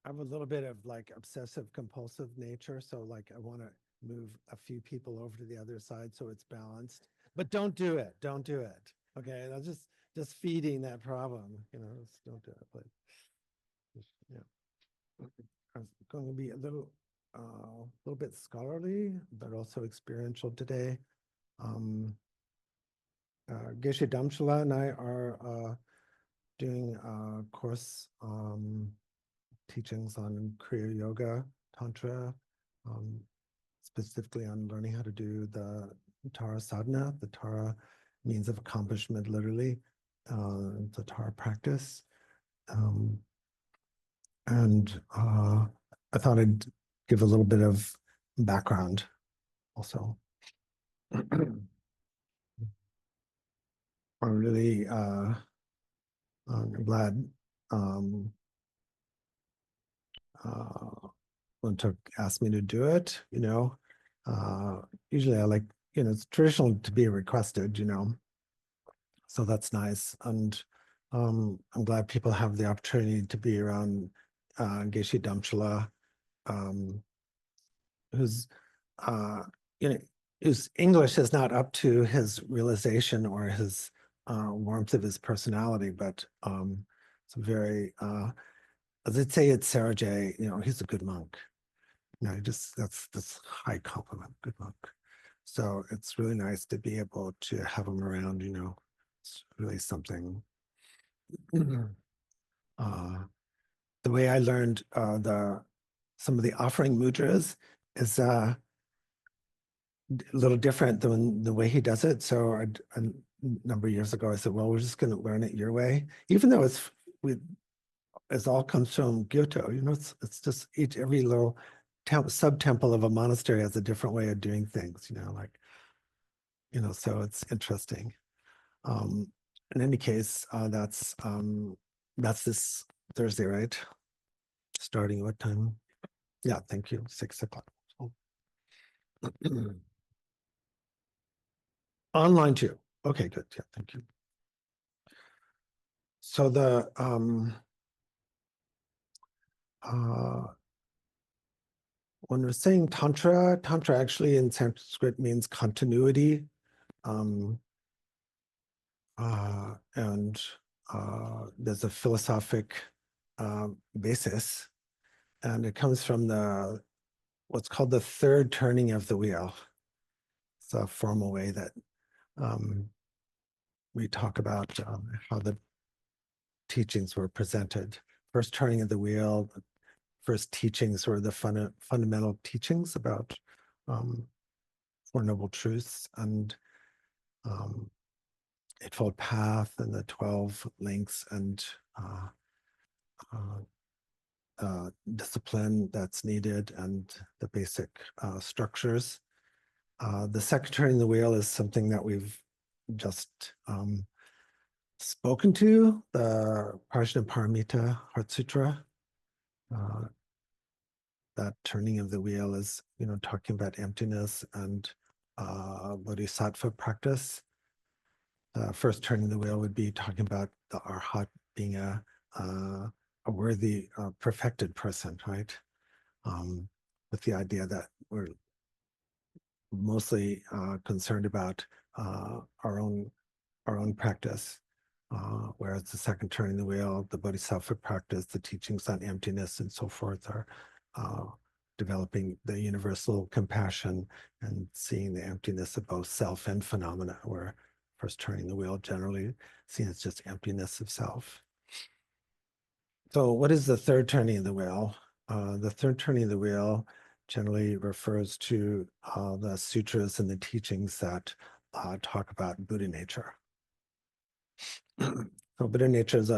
I have a little bit of like obsessive compulsive nature. So like I want to move a few people over to the other side so it's balanced. But don't do it. Don't do it. Okay. That's just feeding that problem. Just don't do it. But yeah. I'm going to be a little bit scholarly, but also experiential today. Geshe Damshala and I are doing a course teachings on Kriya Yoga, Tantra, specifically on learning how to do the Tara sadhana. The Tara means of accomplishment, literally, the Tara practice. And I thought I'd give a little bit of background also. I'm really glad when Took asked me to do it. Usually I like, it's traditional to be requested, so that's nice. And I'm glad people have the opportunity to be around Geshe Damshala, who's whose English is not up to his realization or his warmth of his personality, but it's a very, as I'd say, it's Sarah J. He's a good monk. That's high compliment, good monk. So it's really nice to be able to have him around. It's really something. The way I learned some of the offering mudras is a little different than the way he does it. So a number of years ago, I said, well, we're just going to learn it your way, even though it all comes from Kyoto. It's just every little sub-temple of a monastery has a different way of doing things, so it's interesting. In any case, that's this Thursday, right? Starting what time? Yeah, thank you. 6 o'clock. Online too. Okay, good. Yeah, thank you. So when we're saying Tantra actually in Sanskrit means continuity. And there's a philosophic basis, and it comes from what's called the third turning of the wheel. It's a formal way that we talk about how the teachings were presented. First turning of the wheel, first teachings were the fundamental teachings about Four Noble Truths and Eightfold Path and the 12 links and discipline that's needed and the basic structures. The second turning the wheel is something that we've just spoken to, the Prajnaparamita Heart Sutra. That turning of the wheel is, talking about emptiness and bodhisattva practice. First turning the wheel would be talking about the arhat being a worthy, perfected person, right? With the idea that we're mostly concerned about our own practice, whereas the second turning the wheel, the bodhisattva practice, the teachings on emptiness and so forth are developing the universal compassion and seeing the emptiness of both self and phenomena, where first turning the wheel generally seen as just emptiness of self. So what is the third turning of the wheel? The third turning of the wheel generally refers to the sutras and the teachings that talk about Buddha nature. So Buddha nature is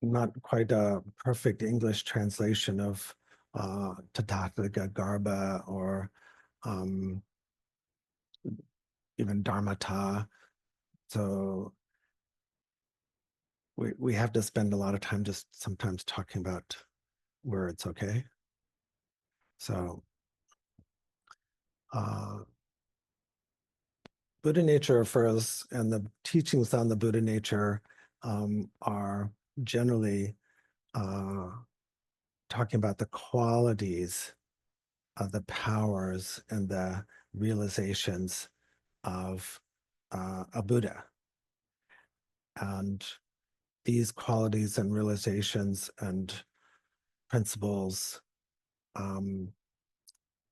not quite a perfect English translation of Tathagata Garbha or even Dharmata. So we have to spend a lot of time just sometimes talking about words, okay? So Buddha nature refers, and the teachings on the Buddha nature are generally talking about the qualities of the powers and the realizations of a Buddha. And these qualities and realizations and principles,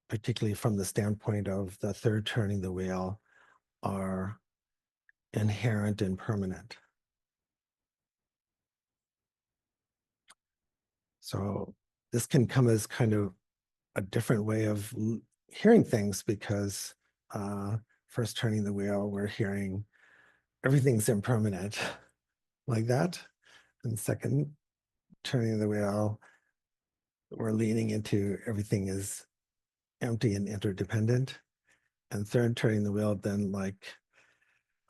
particularly from the standpoint of the third turning the wheel, are inherent and permanent. So this can come as kind of a different way of hearing things, because first turning the wheel, we're hearing everything's impermanent like that. And second turning the wheel, we're leaning into everything is empty and interdependent. And third turning the wheel, then like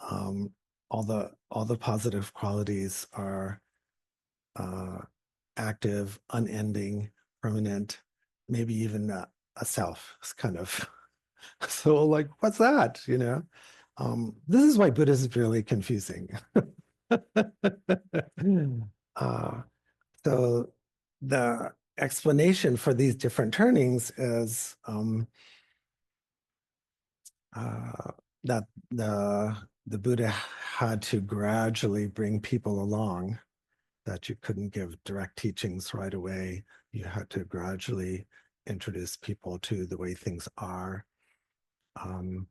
all the positive qualities are active, unending, permanent, maybe even a self. It's kind of so like, what's that? This is why Buddhism is really confusing. uh, so the explanation for these different turnings is that the Buddha had to gradually bring people along, that you couldn't give direct teachings right away. You had to gradually introduce people to the way things are. And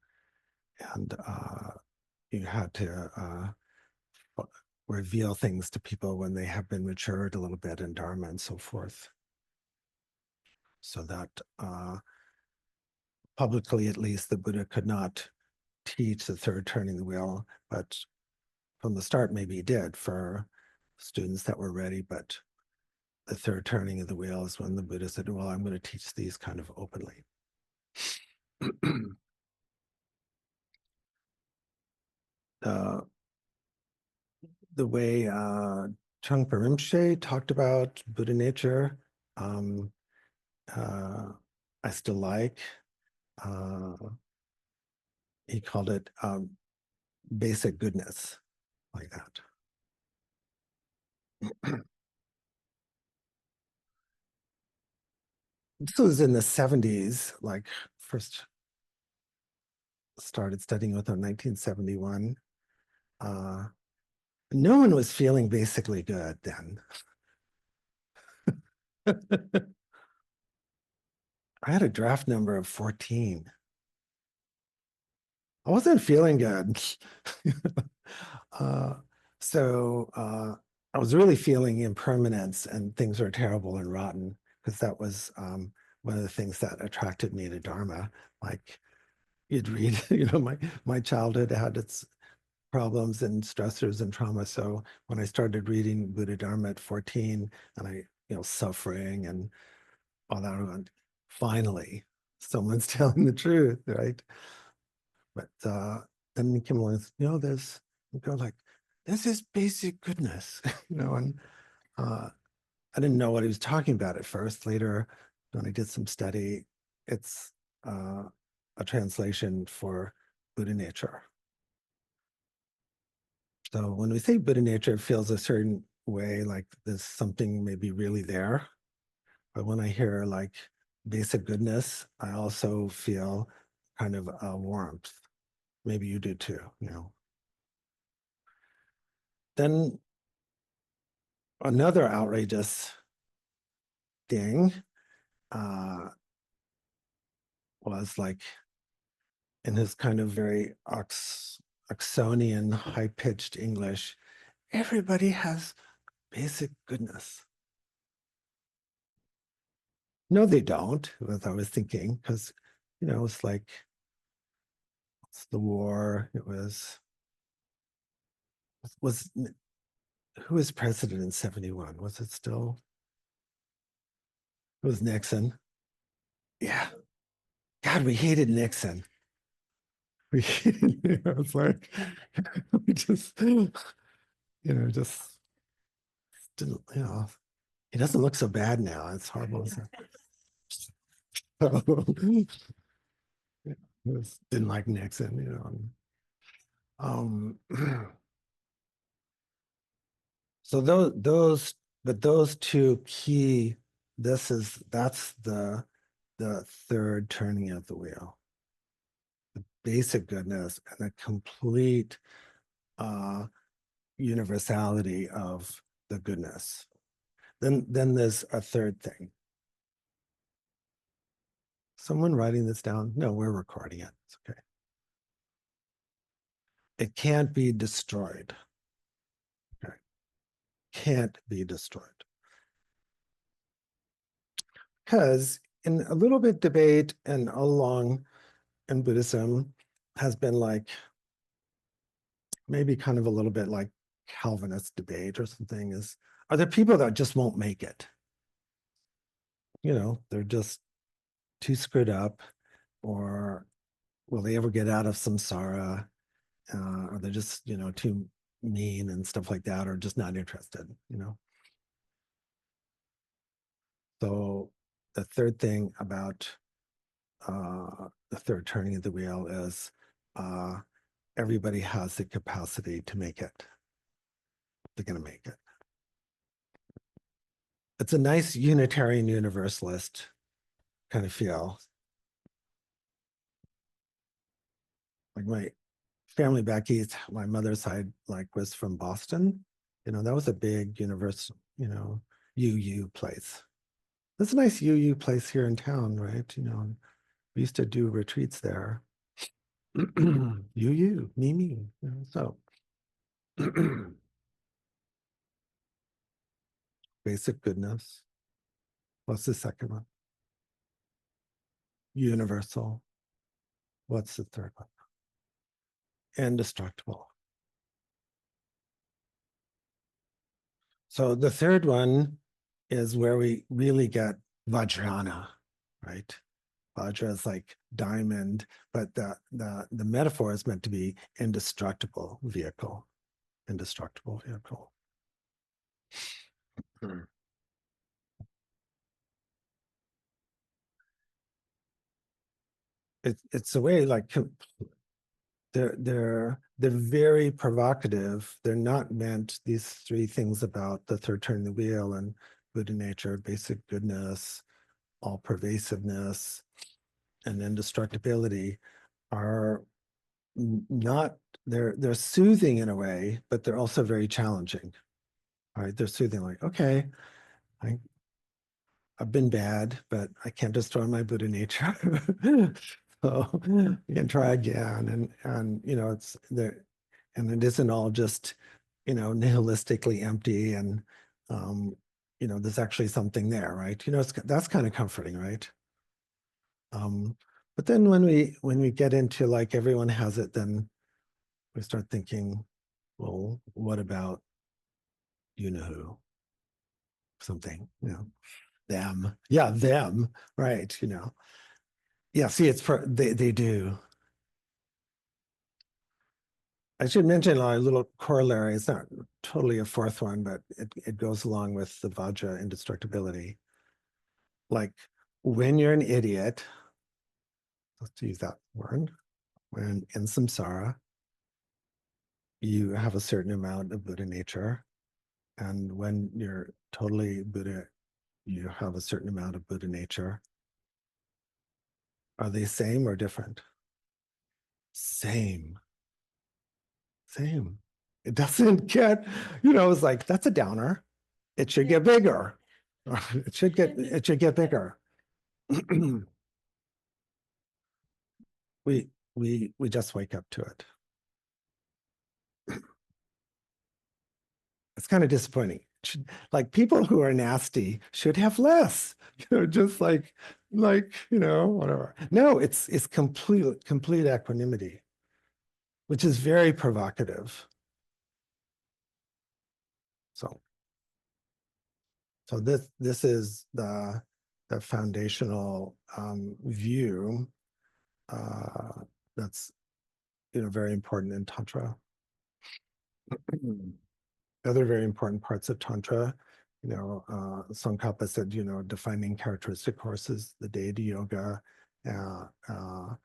you had to reveal things to people when they have been matured a little bit in Dharma and so forth. So that publicly, at least, the Buddha could not teach the third turning the wheel, but from the start, maybe he did for students that were ready. But the third turning of the wheel is when the Buddha said, well, I'm going to teach these kind of openly. The way Trungpa Rinpoche talked about Buddha nature, um, I still like. He called it basic goodness, like that. This was in the 70s, like first started studying with him in 1971. No one was feeling basically good then. I had a draft number of 14. I wasn't feeling good. uh, so I was really feeling impermanence and things are terrible and rotten, because that was one of the things that attracted me to Dharma. Like you'd read, my childhood had its problems and stressors and trauma. So when I started reading Buddha Dharma at 14, and suffering and all that, I went, finally, someone's telling the truth, right? But then he came along and said, like, this is basic goodness, and I didn't know what he was talking about at first. Later, when I did some study, it's a translation for Buddha nature. So when we say Buddha nature, it feels a certain way, like there's something maybe really there. But when I hear like basic goodness, I also feel kind of a warmth. Maybe you do too. Then another outrageous thing was like in his kind of very Oxonian, high-pitched English, everybody has basic goodness. No, they don't, as I was thinking, because, it's like, it's the war. It was, who was president in 71? Was it still? It was Nixon. Yeah. God, we hated Nixon. We hated, it's like, we just, just didn't, he doesn't look so bad now. It's horrible. Didn't like Nixon. Um, so those But those two key, that's the third turning of the wheel. The basic goodness and the complete universality of the goodness. Then there's a third thing. Someone writing this down? No, we're recording it. It's okay. It can't be destroyed. Okay. Can't be destroyed. Because in a little bit debate and all along in Buddhism has been like maybe kind of a little bit like Calvinist debate or something is, are there people that just won't make it? You know, they're just too screwed up, or will they ever get out of samsara? Or they're just, you know, too mean and stuff like that, or just not interested, you know? So the third thing about the third turning of the wheel is everybody has the capacity to make it. They're going to make it. It's a nice Unitarian Universalist kind of feel. Like my family back east, my mother's side, like was from Boston. You know, that was a big universe, you know, UU place. There's a nice UU place here in town, right? You know, we used to do retreats there. UU, me, you know, so basic goodness. What's the second one? Universal. What's the third one? Indestructible. So the third one is where we really get Vajrana, right? Vajra is like diamond, but the metaphor is meant to be indestructible vehicle, indestructible vehicle. Hmm. It's a way like they're very provocative. They're not meant, these three things about the third turn of the wheel and Buddha nature, basic goodness, all pervasiveness, and indestructibility are not, they're soothing in a way, but they're also very challenging. Right? They're soothing, like, okay, I, I've been bad, but I can't destroy my Buddha nature. So you can try again. And you know, it's there, and it isn't all just, you know, nihilistically empty and you know, there's actually something there, right? You know, that's kind of comforting, right? But then when we get into like everyone has it, then we start thinking, well, what about you know who? Something, you know, them. Yeah, them, right, you know. Yeah, see, they do. I should mention a little corollary. It's not totally a fourth one, but it goes along with the Vajra indestructibility. Like when you're an idiot, let's use that word, when in samsara, you have a certain amount of Buddha nature. And when you're totally Buddha, you have a certain amount of Buddha nature. Are they same or different? Same. Same. It doesn't get, you know, it's like that's a downer. It should get bigger. It should get bigger. We just wake up to it. It's kind of disappointing. Like people who are nasty should have less, you know, just like, you know, whatever. No, it's complete equanimity, which is very provocative. So so this is the foundational view that's, you know, very important in Tantra. Other very important parts of Tantra, you know, Tsongkhapa said, you know, defining characteristic courses, the deity yoga, uh, uh,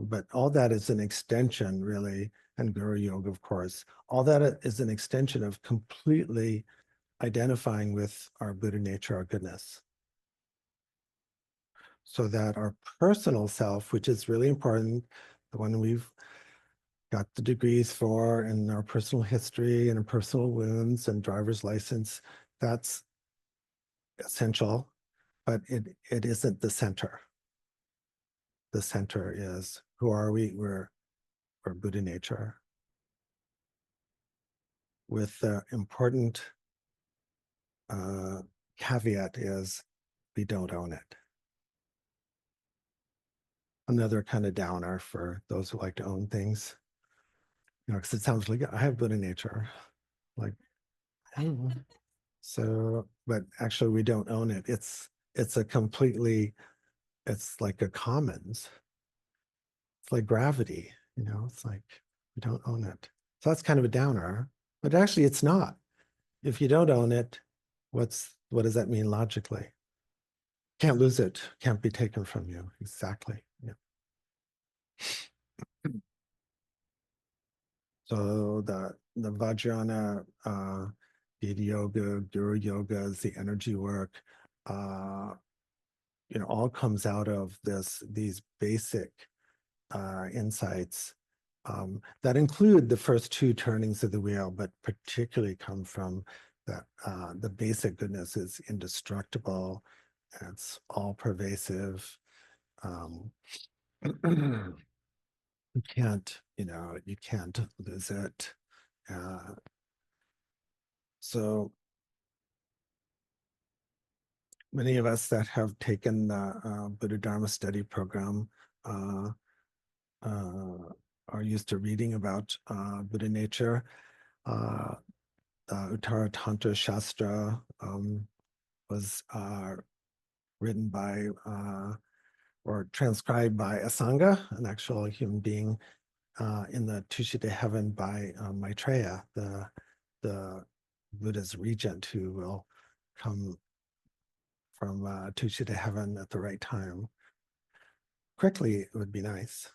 but all that is an extension, really, and Guru Yoga, of course. All that is an extension of completely identifying with our Buddha nature, our goodness. So that our personal self, which is really important, the one we've got the degrees for and our personal history and our personal wounds and driver's license, that's essential, but it isn't the center. The center is, who are we? We're Buddha nature, with the important caveat is we don't own it. Another kind of downer for those who like to own things, because it sounds like I have Buddha nature, like, so, but actually we don't own it. It's a completely, it's like a commons. It's like gravity, it's like we don't own it. So that's kind of a downer, but actually it's not. If you don't own it, what does that mean logically? Can't lose it, can't be taken from you. Exactly. Yeah. So the Vajrayana, Gita Yoga, Guru Yoga is the energy work. All comes out of these basic insights that include the first two turnings of the wheel, but particularly come from that the basic goodness is indestructible. It's all pervasive. You can't, you can't lose it. So many of us that have taken the Buddha Dharma study program are used to reading about Buddha nature. Uttara Tantra Shastra was written by or transcribed by a Sangha, an actual human being, in the Tushita heaven by Maitreya, the Buddha's regent who will come from Tushita heaven at the right time. Quickly, it would be nice,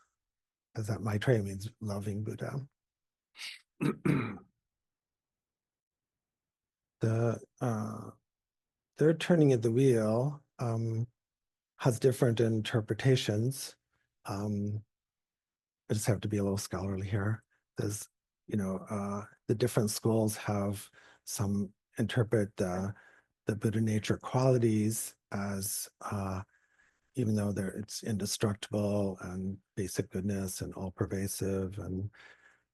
as that Maitreya means loving Buddha. The third turning of the wheel has different interpretations. I just have to be a little scholarly here. There's, the different schools have some interpret the Buddha nature qualities as even though it's indestructible and basic goodness and all pervasive and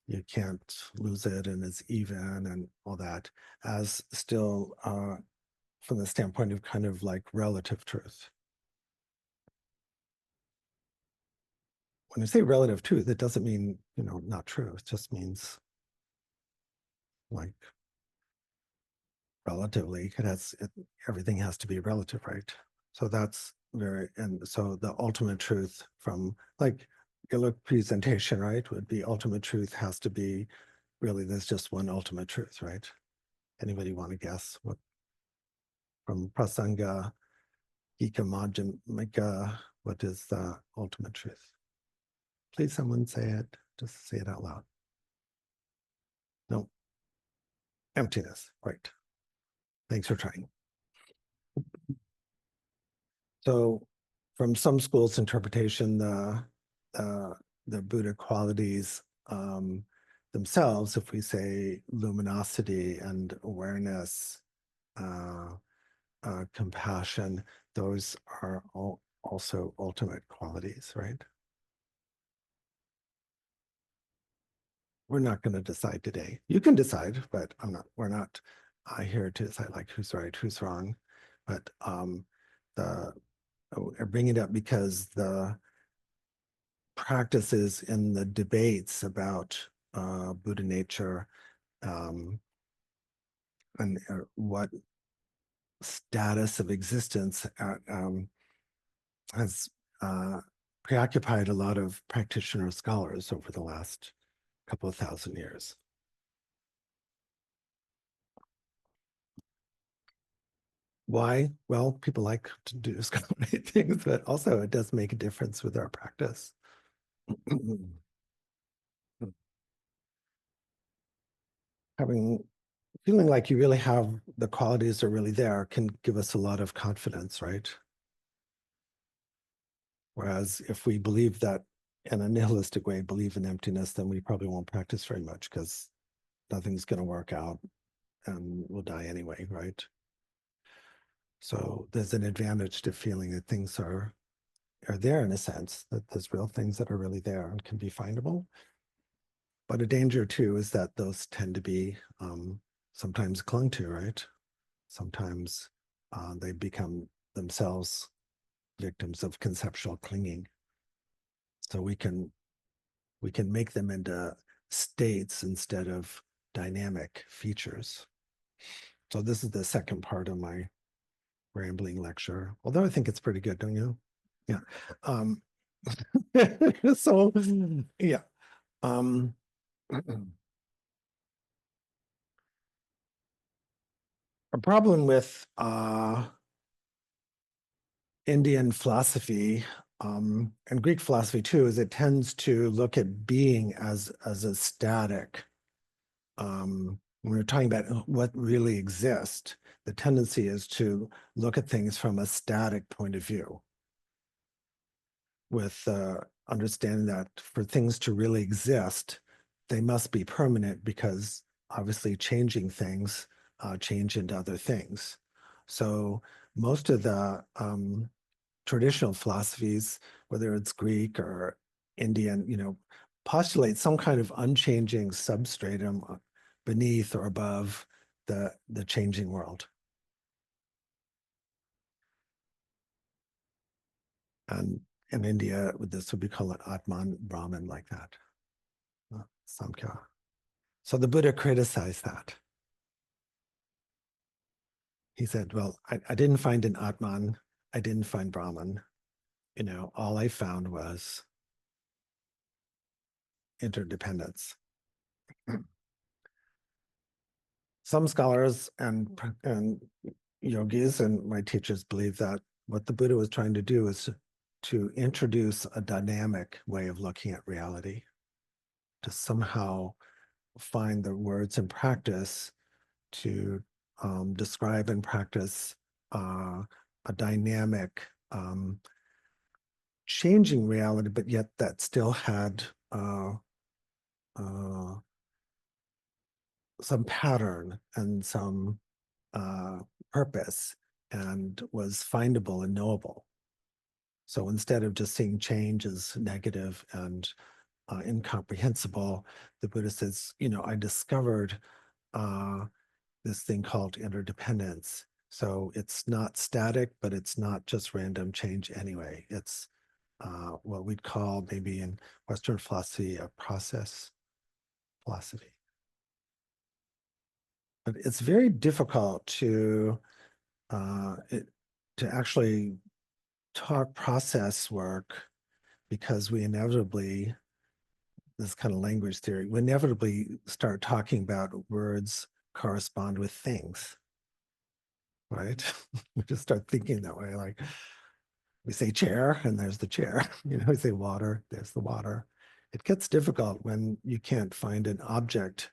you can't lose it and it's even and all that, as still from the standpoint of kind of like relative truth. When I say relative truth, it doesn't mean, not true. It just means like relatively, everything has to be relative, right? So that's and so the ultimate truth from like Gillick presentation, right, would be ultimate truth has to be really, there's just one ultimate truth, right? Anybody want to guess what from Prasanga, Gika Madhyamika, what is the ultimate truth? Please someone say it, just say it out loud. No, emptiness, right. Thanks for trying. So from some schools' interpretation, the Buddha qualities themselves, if we say luminosity and awareness, compassion, those are also ultimate qualities, right? We're not going to decide today. You can decide, but we're not here to decide like who's right, who's wrong. But I bring it up because the practices in the debates about Buddha nature and what status of existence has preoccupied a lot of practitioner scholars over the last couple of thousand years. Why? Well, people like to do scholarly things, but also it does make a difference with our practice. Having feeling like you really have the qualities are really there can give us a lot of confidence, right? Whereas if we believe that in a nihilistic way, believe in emptiness, then we probably won't practice very much because nothing's going to work out and we'll die anyway, right? So there's an advantage to feeling that things are there in a sense, that there's real things that are really there and can be findable. But a danger too is that those tend to be sometimes clung to, right? Sometimes they become themselves victims of conceptual clinging. So we can make them into states instead of dynamic features. So this is the second part of my rambling lecture, although I think it's pretty good, don't you? Yeah. Um, so yeah. Um, a problem with Indian philosophy and Greek philosophy too is it tends to look at being as a static. When we're talking about what really exists, the tendency is to look at things from a static point of view, with understanding that for things to really exist, they must be permanent because obviously changing things change into other things. So most of the traditional philosophies, whether it's Greek or Indian, postulate some kind of unchanging substratum beneath or above the changing world. And in India, this would be called an Atman Brahman, like that, Samkhya. So the Buddha criticized that. He said, well, I didn't find an Atman, I didn't find Brahman. All I found was interdependence. Some scholars and yogis and my teachers believe that what the Buddha was trying to do is to introduce a dynamic way of looking at reality, to somehow find the words and practice to describe and practice a dynamic, changing reality, but yet that still had uh, some pattern and some purpose and was findable and knowable. So instead of just seeing change as negative and incomprehensible, the Buddha says, I discovered this thing called interdependence. So it's not static, but it's not just random change anyway. It's what we'd call maybe in Western philosophy a process philosophy. But it's very difficult uh, to actually talk process work because we inevitably, this kind of language theory, we inevitably start talking about words correspond with things, right? We just start thinking that way. Like we say chair and there's the chair, we say water, there's the water. It gets difficult when you can't find an object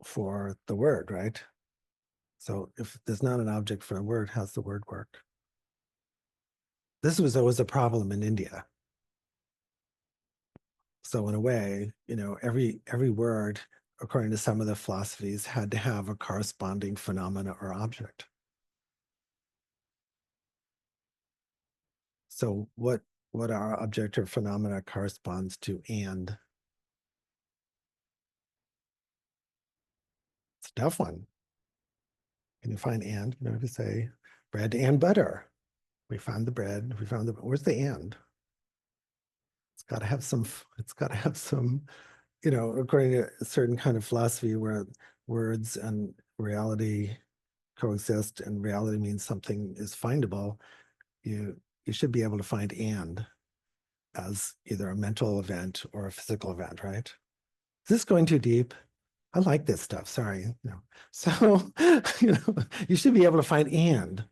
for the word, right? So if there's not an object for a word, how's the word work? This was always a problem in India. So in a way, every word, according to some of the philosophies, had to have a corresponding phenomena or object. So what our object or phenomena corresponds to and? It's a tough one. Can you find and? If you say bread and butter, we found the bread, where's the and? It's got to have some, according to a certain kind of philosophy where words and reality coexist and reality means something is findable, you should be able to find and as either a mental event or a physical event, right? Is this going too deep? I like this stuff. Sorry. No. So, you should be able to find and.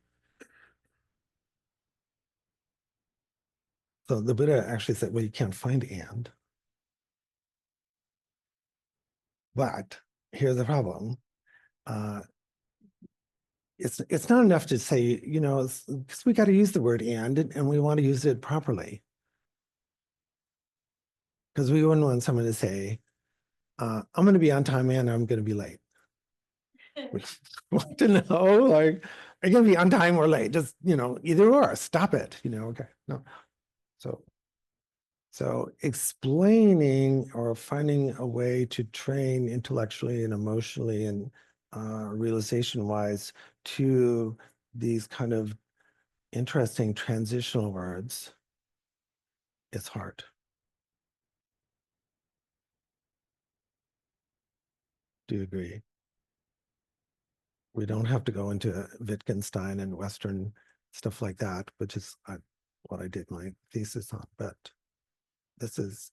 So the Buddha actually said, well, you can't find and. But here's the problem. uh, it's not enough to say, because we got to use the word and we want to use it properly. Because we wouldn't want someone to say, I'm going to be on time and I'm going to be late. We want to know, like, are you going to be on time or late? Just, either or, stop it, okay. No. So explaining or finding a way to train intellectually and emotionally and realization wise to these kind of interesting transitional words is hard. Do you agree? We don't have to go into Wittgenstein and Western stuff like that, which is what I did my thesis on. But this is,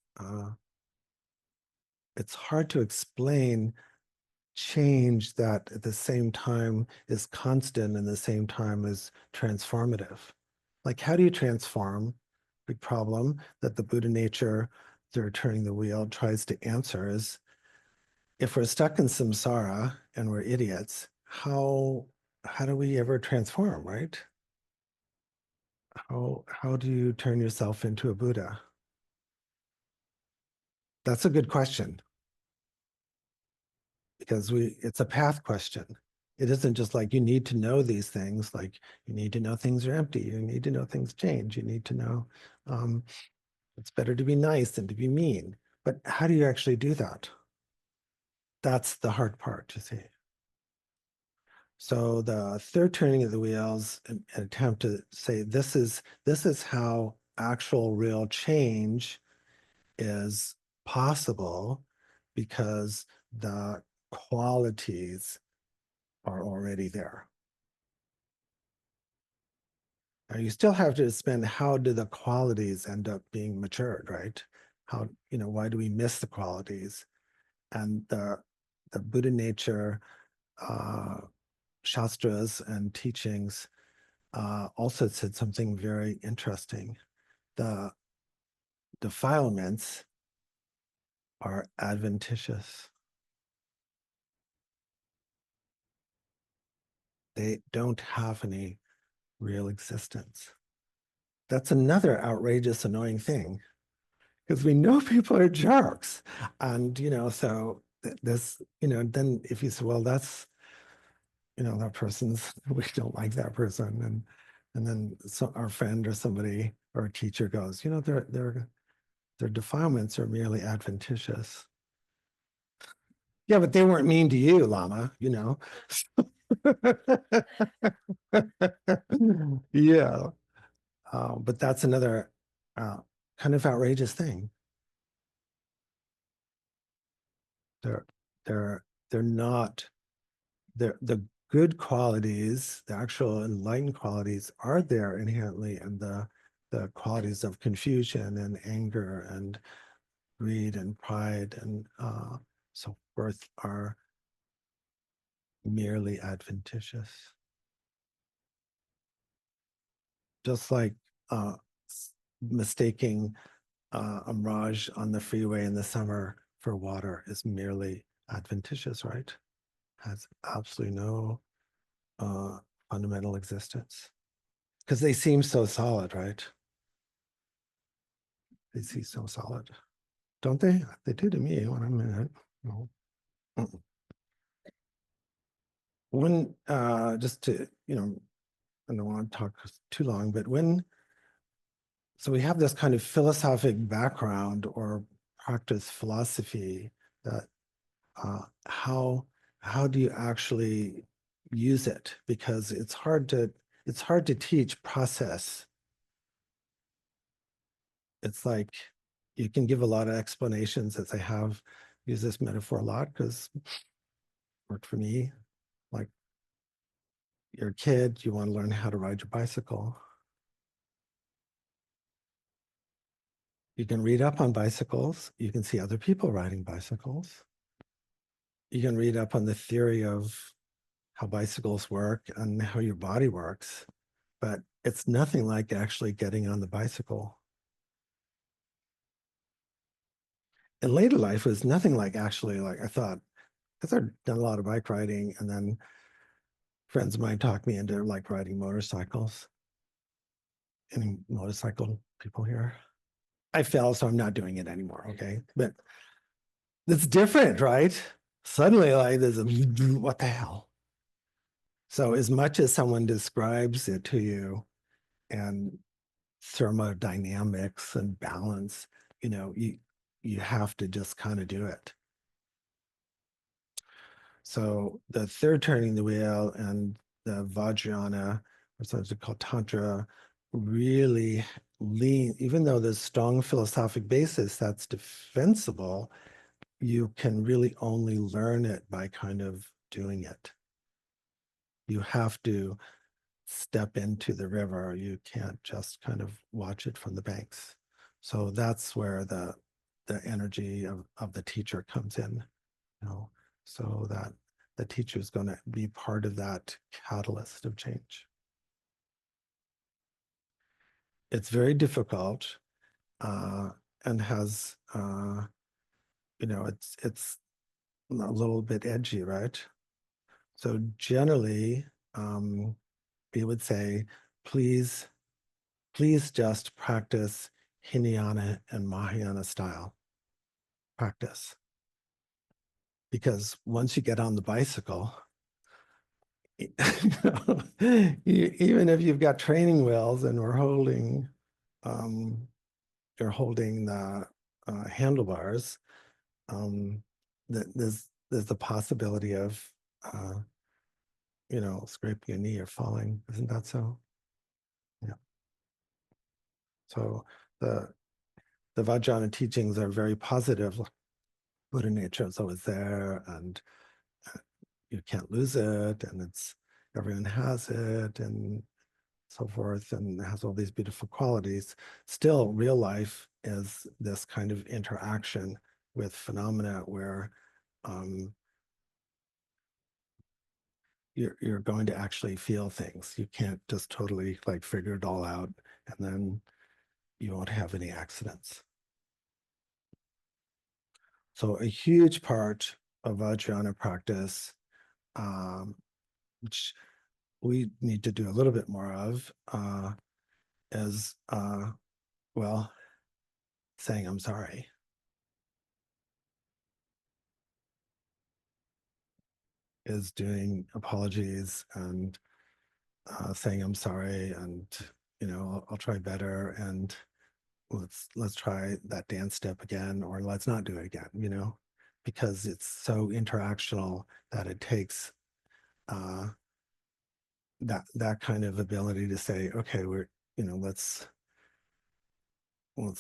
it's hard to explain change that at the same time is constant and the same time is transformative. Like, how do you transform? Big problem that the Buddha nature, through turning the wheel, tries to answer is, if we're stuck in samsara and we're idiots, how do we ever transform, right? How do you turn yourself into a Buddha? That's a good question, because it's a path question. It isn't just like you need to know these things, like you need to know things are empty, you need to know things change, you need to know it's better to be nice than to be mean. But how do you actually do that? That's the hard part to see. So the third turning of the wheels, an attempt to say this is how actual real change is possible, because the qualities are already there. Now you still have to spend, how do the qualities end up being matured, right? How, why do we miss the qualities? And the Buddha nature, shastras and teachings also said something very interesting. The defilements are adventitious. They don't have any real existence. That's another outrageous, annoying thing, because we know people are jerks. And, so this, then if you say, well, that's, that person's, we don't like that person. And then our friend or somebody or a teacher goes, their defilements are merely adventitious. Yeah, but they weren't mean to you, Lama, Yeah. But that's another kind of outrageous thing. They're they're they're not the good qualities, the actual enlightened qualities are there inherently, and the qualities of confusion and anger and greed and pride and so forth are merely adventitious. Just like uh, mistaking a mirage on the freeway in the summer for water is merely adventitious, right? Has absolutely no fundamental existence, because they seem so solid, right? They seem so solid, don't they? They do to me when I'm in it. No. When just to, I don't want to talk too long, but so we have this kind of philosophic background or practice philosophy that how do you actually use it? Because it's hard to teach process. It's like you can give a lot of explanations, as I have used this metaphor a lot because it worked for me. Like, you're a kid, you want to learn how to ride your bicycle. You can read up on bicycles. You can see other people riding bicycles. You can read up on the theory of how bicycles work and how your body works, but it's nothing like actually getting on the bicycle. In later life, it was nothing like actually, like I thought, because I've done a lot of bike riding, and then friends of mine talked me into like riding motorcycles. Any motorcycle people here? I fell, so I'm not doing it anymore. Okay, but it's different, right? Suddenly, like there's a what the hell. So as much as someone describes it to you and thermodynamics and balance, you have to just kind of do it. So the third turning the wheel and the Vajrayana, or something called Tantra, really lean, even though there's strong philosophic basis that's defensible, you can really only learn it by kind of doing it. You have to step into the river. You can't just kind of watch it from the banks. So that's where the energy of the teacher comes in, so that the teacher is going to be part of that catalyst of change. It's very difficult, and has it's a little bit edgy, right? So generally, we would say, please, please just practice Hinayana and Mahayana style practice. Because once you get on the bicycle, even if you've got training wheels and um, you're holding the handlebars, um, there's the possibility of scraping your knee or falling. Isn't that so? Yeah. So the the Vajrayana teachings are very positive. Buddha nature is always there, and you can't lose it, and everyone has it, and so forth, and has all these beautiful qualities. Still, real life is this kind of interaction with phenomena where um, you're going to actually feel things. You can't just totally like figure it all out, and then you won't have any accidents. So a huge part of Vajrayana practice, which we need to do a little bit more of, is well, saying I'm sorry. Is doing apologies and saying I'm sorry, and I'll try better, and let's try that dance step again, or let's not do it again, because it's so interactional that it takes uh, that kind of ability to say, okay, we're let's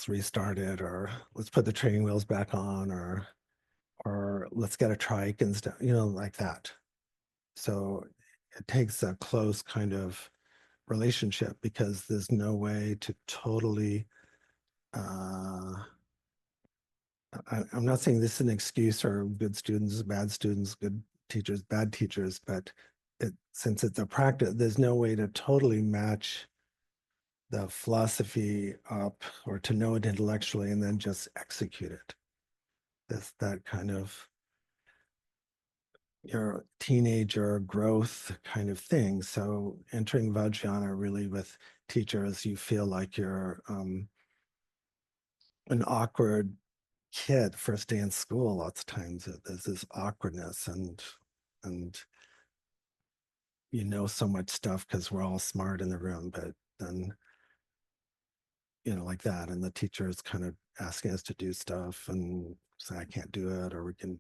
restart it, or let's put the training wheels back on, or let's get a trike and stuff, like that. So it takes a close kind of relationship, because there's no way to totally I'm not saying this is an excuse or good students, bad students, good teachers, bad teachers, but since it's a practice, there's no way to totally match the philosophy up, or to know it intellectually and then just execute it. That kind of your teenager growth kind of thing. So entering Vajrayana really with teachers, you feel like you're an awkward kid first day in school. Lots of times there's this awkwardness, and so much stuff because we're all smart in the room, but then like that, and the teacher is kind of asking us to do stuff and say I can't do it, or we can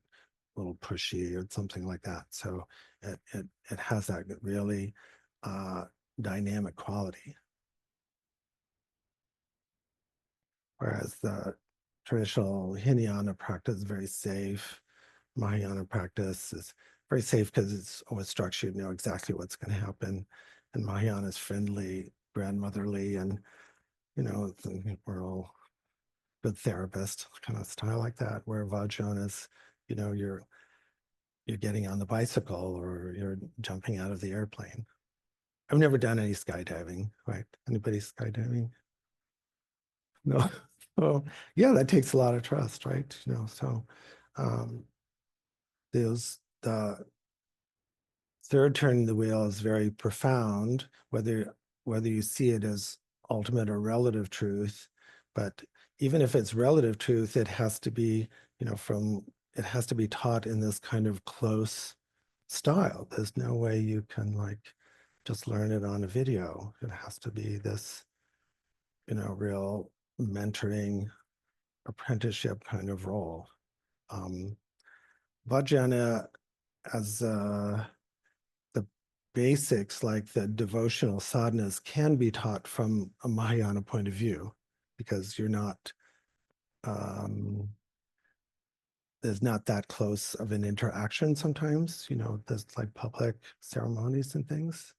a little pushy or something like that. So it has that really uh, dynamic quality. Whereas the traditional Hinayana practice is very safe. Mahayana practice is very safe because it's always structured, you know exactly what's going to happen. And Mahayana is friendly, grandmotherly, and we're all good therapist kind of style like that. Where Vajrayana is, you're getting on the bicycle, or you're jumping out of the airplane. I've never done any skydiving, right? Anybody skydiving? No. So yeah, that takes a lot of trust, right? So um, those the third turning the wheel is very profound, whether you see it as ultimate or relative truth. But even if it's relative truth, it has to be, it has to be taught in this kind of close style. There's no way you can like just learn it on a video. It has to be this, real mentoring apprenticeship kind of role. Vajrayana as the basics, like the devotional sadhanas, can be taught from a Mahayana point of view, because you're not, there's not that close of an interaction sometimes, there's like public ceremonies and things.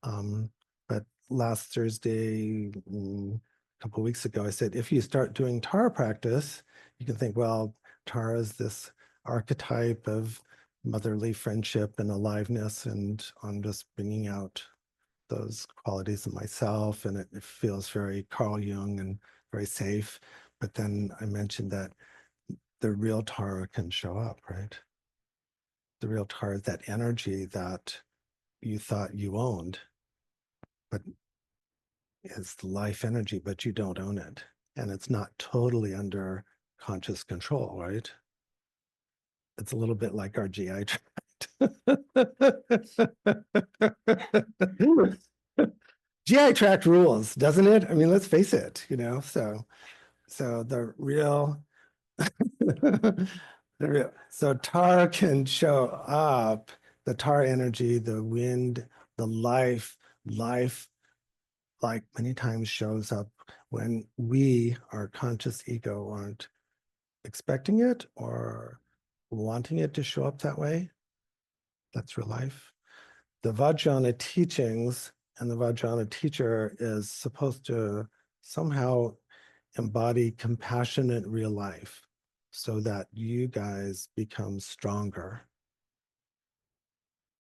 But last Thursday, a couple of weeks ago, I said, if you start doing Tara practice, you can think, well, Tara is this archetype of motherly friendship and aliveness, and I'm just bringing out those qualities in myself, and it feels very Carl Jung and very safe. But then I mentioned that the real Tara can show up, right? The real Tara is that energy that you thought you owned, but it's life energy, but you don't own it. And it's not totally under conscious control, right? It's a little bit like our GI tract. GI tract rules, doesn't it? I mean, let's face it, so the real so Tara can show up, the Tara energy, the wind, the life like many times shows up when we, our conscious ego, aren't expecting it or wanting it to show up that way. That's real life. The Vajrayana teachings and the Vajrayana teacher is supposed to somehow embody compassionate real life so that you guys become stronger.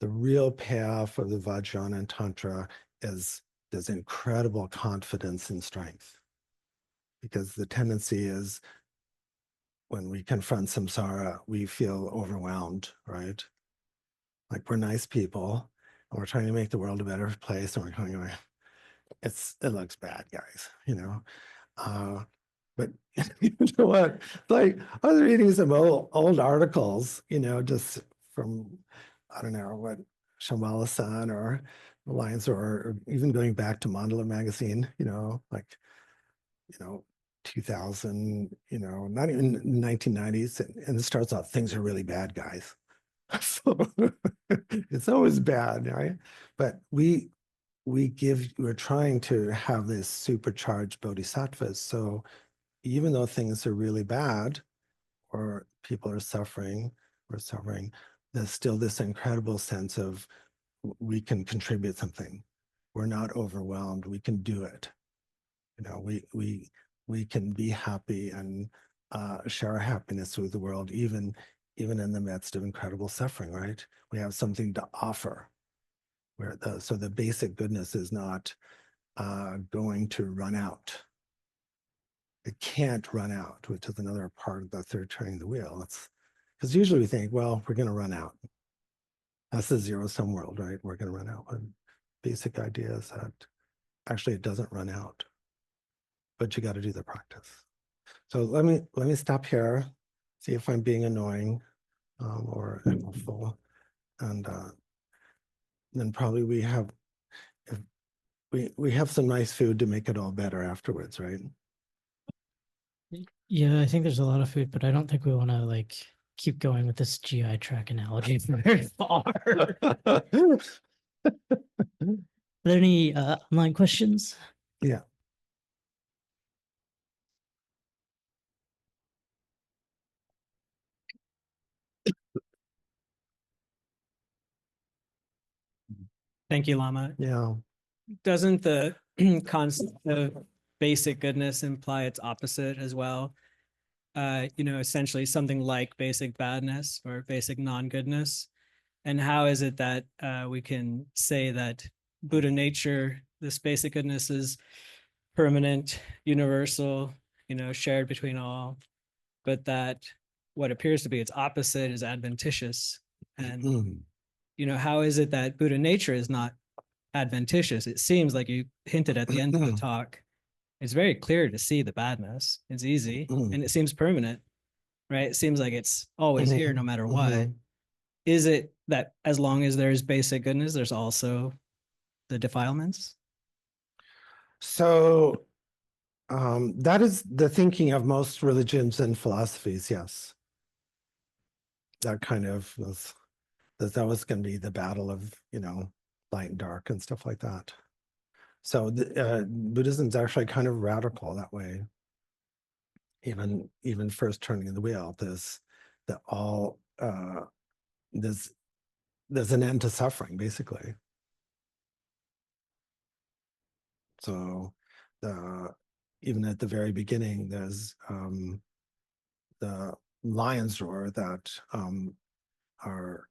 The real payoff of the Vajrayana and Tantra is this incredible confidence and strength, because the tendency is when we confront samsara, we feel overwhelmed, right? Like we're nice people and we're trying to make the world a better place, and we're going, it looks bad, guys, but you know what? Like I was reading some old articles, just from, I don't know what, Shambhala-san or Alliance, or even going back to Mandala magazine, like, 2000, not even 1990s. And it starts out, things are really bad, guys. So it's always bad, right? But we're trying to have this supercharged bodhisattvas. So even though things are really bad, or people are suffering, we're suffering, there's still this incredible sense of we can contribute something. We're not overwhelmed. We can do it. We can be happy and share our happiness with the world, even in the midst of incredible suffering, right? We have something to offer. So the basic goodness is not going to run out. It can't run out, which is another part of the third turning the wheel. It's because usually we think, well, we're going to run out. That's the zero-sum world, right? We're going to run out. But basic idea is that actually it doesn't run out, but you got to do the practice. So let me stop here, see if I'm being annoying or helpful, and then probably we have some nice food to make it all better afterwards, right? Yeah, I think there's a lot of food, but I don't think we want to like keep going with this GI tract analogy very far. Are there any online questions? Yeah. Thank you, Lama. Yeah. Doesn't the concept of basic goodness imply its opposite as well? Essentially something like basic badness or basic non-goodness. And how is it that we can say that Buddha nature, this basic goodness, is permanent, universal, shared between all, but that what appears to be its opposite is adventitious And, Mm. how is it that Buddha nature is not adventitious? It seems like you hinted at the end of the talk. It's very clear to see the badness. It's easy and it seems permanent, right? It seems like it's always here no matter what. Is it that as long as there's basic goodness, there's also the defilements? So that is the thinking of most religions and philosophies, yes. That kind of was, that was going to be the battle of, light and dark and stuff like that. So Buddhism is actually kind of radical that way. Even first turning in the wheel, there's an end to suffering, basically. So even at the very beginning, there's the lion's roar that our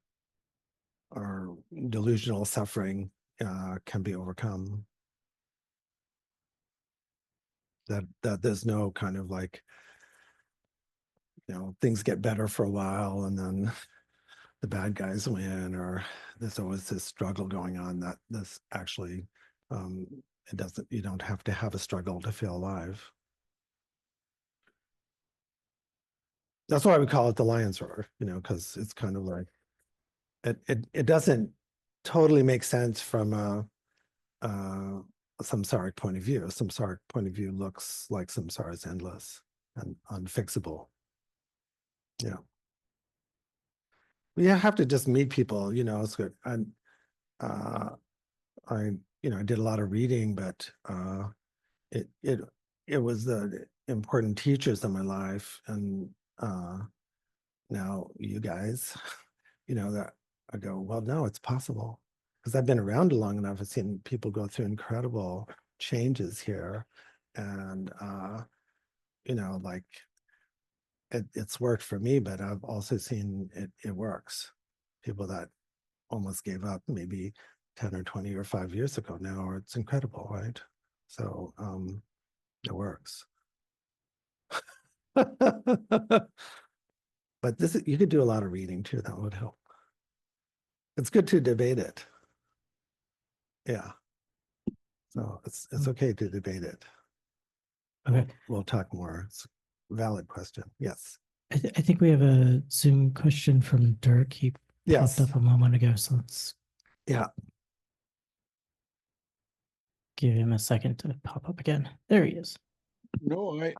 delusional suffering can be overcome. That there's no kind of like, things get better for a while and then the bad guys win, or there's always this struggle going on that this actually, you don't have to have a struggle to feel alive. That's why we call it the lion's roar, because it's kind of like, it doesn't totally make sense from a samsaric point of view. A samsaric point of view looks like samsara is endless and unfixable. Yeah. You have to just meet people, it's good. And I did a lot of reading, but it was the important teachers in my life, and now you guys, that I go, well, no, it's possible, because I've been around long enough. I've seen people go through incredible changes here, and like it's worked for me, but I've also seen it works. People that almost gave up maybe 10 or 20 or 5 years ago now, it's incredible, right? So it works. But you could do a lot of reading too, that would help. It's good to debate it. Yeah. So it's okay to debate it. Okay. We'll talk more. It's a valid question. Yes. I think we have a Zoom question from Dirk. He Yes. popped up a moment ago, so let's give him a second to pop up again. There he is. No, I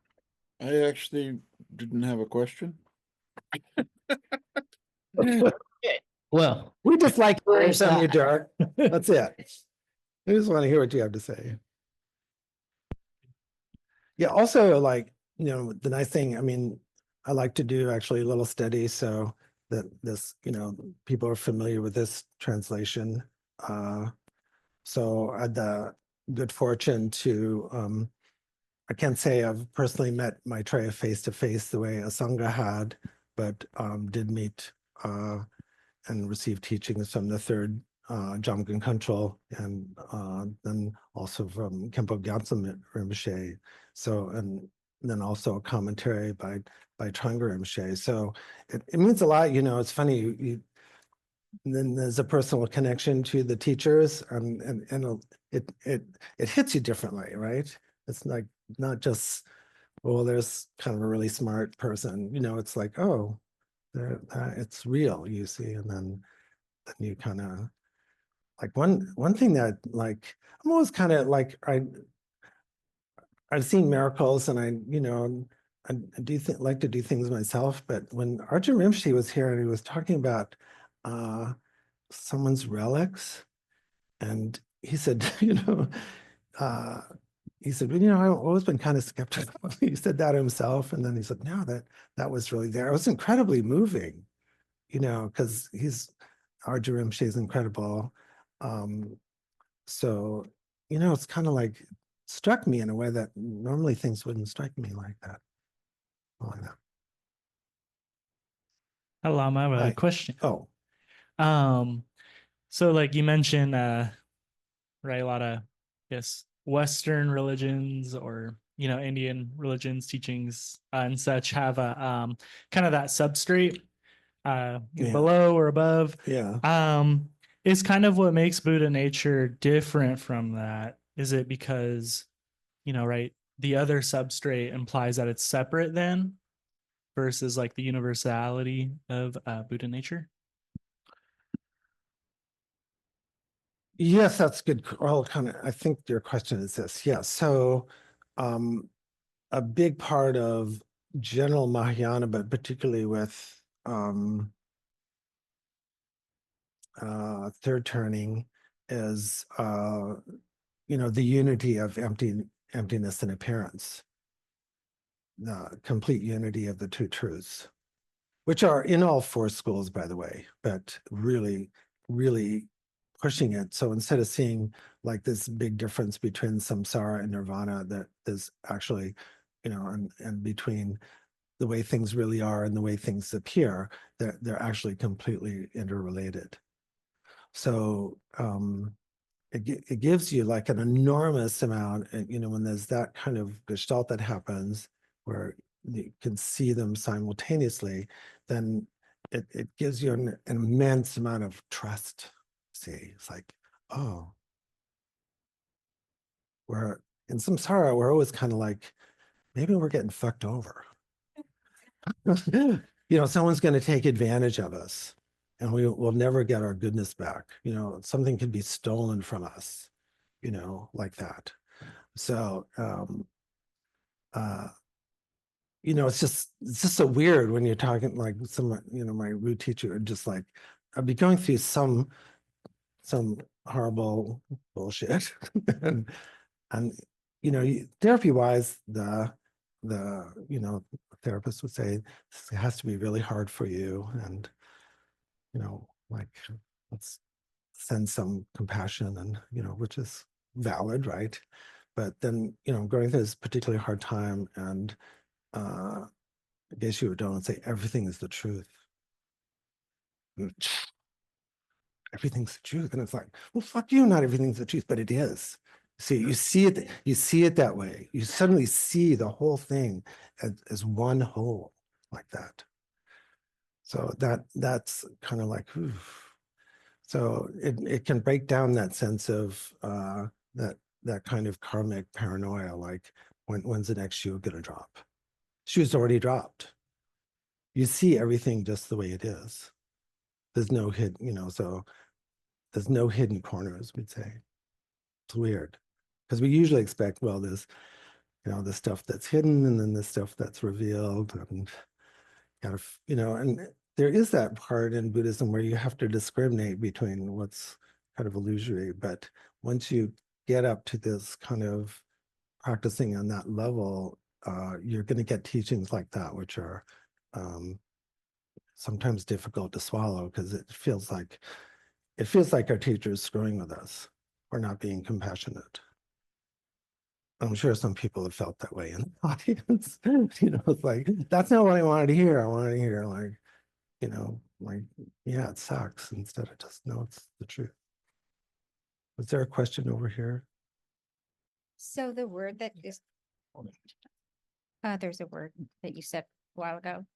actually didn't have a question. Well, We just like hearing there's from you, that. Dirk. That's it. We just want to hear what you have to say. Yeah, also, like, the nice thing, I mean, I like to do actually a little study so that this, people are familiar with this translation. So I had the good fortune to, I can't say I've personally met Maitreya face to face the way Asanga had, but did meet and receive teachings from the third Jamgon Kuntrul, and then also from Khenpo Gyaltsen Rinpoche. So, and then also a commentary by Trungpa Rinpoche. So it means a lot. It's funny. Then there's a personal connection to the teachers, and it hits you differently, right? It's like not just, well, there's kind of a really smart person. It's like, oh, it's real, you see, and then you kind of like one thing that, like, I'm always kind of like, I've seen miracles, and I do like to do things myself. But when Arjun Rinpoche was here and he was talking about someone's relics, and he said, he said, I've always been kind of skeptical. He said that himself, and then he said, no, that was really there. It was incredibly moving, because Arjun Rinpoche is incredible. So, it's kind of like struck me in a way that normally things wouldn't strike me like that. Like that. Hi, Lama, I have a Hi. question. Oh, So like you mentioned, right, a lot of, yes, Western religions or, Indian religions, teachings and such have a kind of that substrate Yeah. below or above. Yeah. Is kind of what makes Buddha nature different from that. Is it because, right, the other substrate implies that it's separate then versus like the universality of Buddha nature? Yes, that's good. Well, kind of, I think your question is this. Yes. So, a big part of general Mahayana, but particularly with third turning, is the unity of emptiness and appearance, the complete unity of the two truths, which are in all four schools, by the way, but really, really pushing it. So instead of seeing like this big difference between samsara and nirvana, that there's actually, and between the way things really are and the way things appear, they're actually completely interrelated. So it gives you like an enormous amount, when there's that kind of gestalt that happens where you can see them simultaneously, then it gives you an immense amount of trust. See, it's like, oh, we're in samsara, we're always kind of like, maybe we're getting fucked over. Someone's going to take advantage of us and we'll never get our goodness back. Something can be stolen from us, like that. So, it's just so weird when you're talking like some, my root teacher, just like, I'd be going through some horrible bullshit. and therapy wise, the therapist would say, this has to be really hard for you. And, like, let's send some compassion and, which is valid, right? But then, going through this particularly hard time, and Geshe Udon would say, everything is the truth. Everything's the truth. And it's like, well, fuck you, not everything's the truth, but it is. See, you see it that way. You suddenly see the whole thing as one whole, like that. So that's kind of like, oof. So it can break down that sense of that kind of karmic paranoia, like when's the next shoe gonna drop? Shoe's already dropped. You see everything just the way it is. There's no hidden, so there's no hidden corners, we'd say. It's weird. Because we usually expect, well, there's, the stuff that's hidden and then the stuff that's revealed, and and there is that part in Buddhism where you have to discriminate between what's kind of illusory. But once you get up to this kind of practicing on that level, you're going to get teachings like that, which are sometimes difficult to swallow because it feels like our teacher is screwing with us or not being compassionate. I'm sure some people have felt that way in the audience. It's like, that's not what I wanted to hear. I wanted to hear like, yeah, it sucks, instead of just, no, it's the truth. Was there a question over here? So the word that is, there's a word that you said a while ago,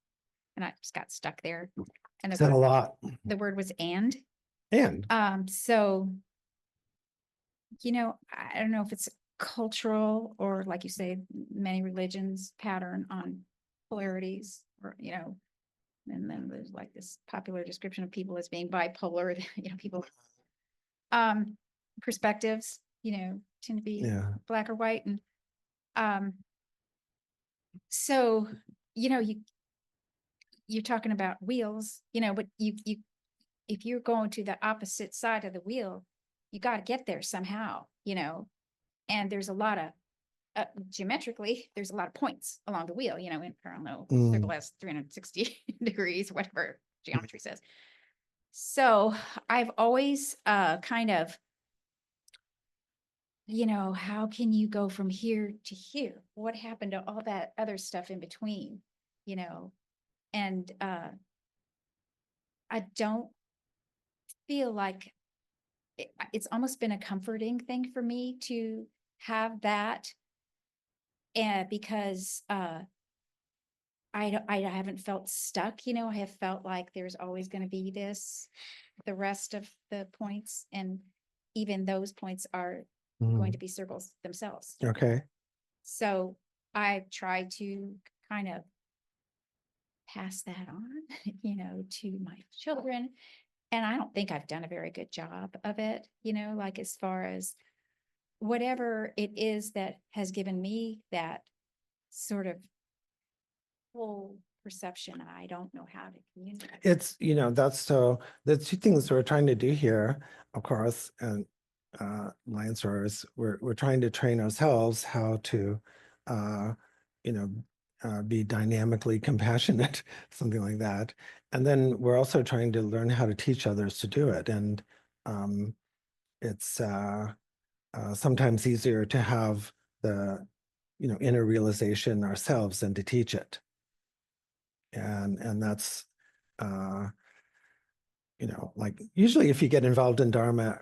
and I just got stuck there. And Is that a lot? the word was and. And So, I don't know if it's cultural or, like you say, many religions pattern on polarities, or, and then there's like this popular description of people as being bipolar, people, perspectives, tend to be yeah, black or white. And, so, you're talking about wheels, but if you're going to the opposite side of the wheel, you got to get there somehow, and there's a lot of, geometrically, there's a lot of points along the wheel, in parallel, circle has 360 degrees, whatever geometry says. So I've always kind of, how can you go from here to here? What happened to all that other stuff in between, and I don't feel like it's almost been a comforting thing for me to have that, and because I haven't felt stuck, you know, I have felt like there's always going to be this, the rest of the points, and even those points are going to be circles themselves. Okay. So I try to kind of pass that on, you know, to my children. And I don't think I've done a very good job of it, you know, like as far as whatever it is that has given me that sort of full perception, I don't know how to communicate. It's, you know, that's so the two things we're trying to do here, of course, and Lion Source, we're trying to train ourselves how to you know, be dynamically compassionate, something like that. And then we're also trying to learn how to teach others to do it. And it's sometimes easier to have the, you know, inner realization ourselves than to teach it. And that's, you know, like usually if you get involved in Dharma,